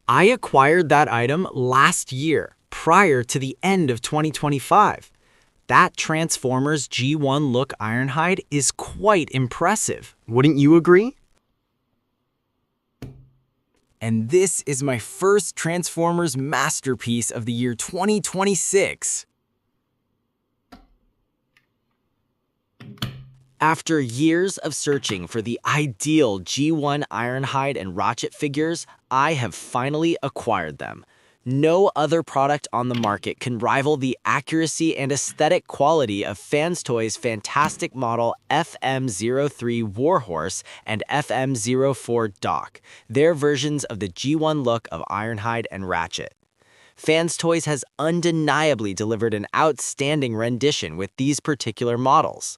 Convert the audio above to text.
I acquired that item last year, prior to the end of 2025. That Transformers G1 look Ironhide is quite impressive. Wouldn't you agree? And this is my first Transformers masterpiece of the year 2026. After years of searching for the ideal G1 Ironhide and Ratchet figures, I have finally acquired them. No other product on the market can rival the accuracy and aesthetic quality of Fanstoys' fantastic model FM-03 Warhorse and FM-04 Doc, their versions of the G1 look of Ironhide and Ratchet. Fanstoys has undeniably delivered an outstanding rendition with these particular models.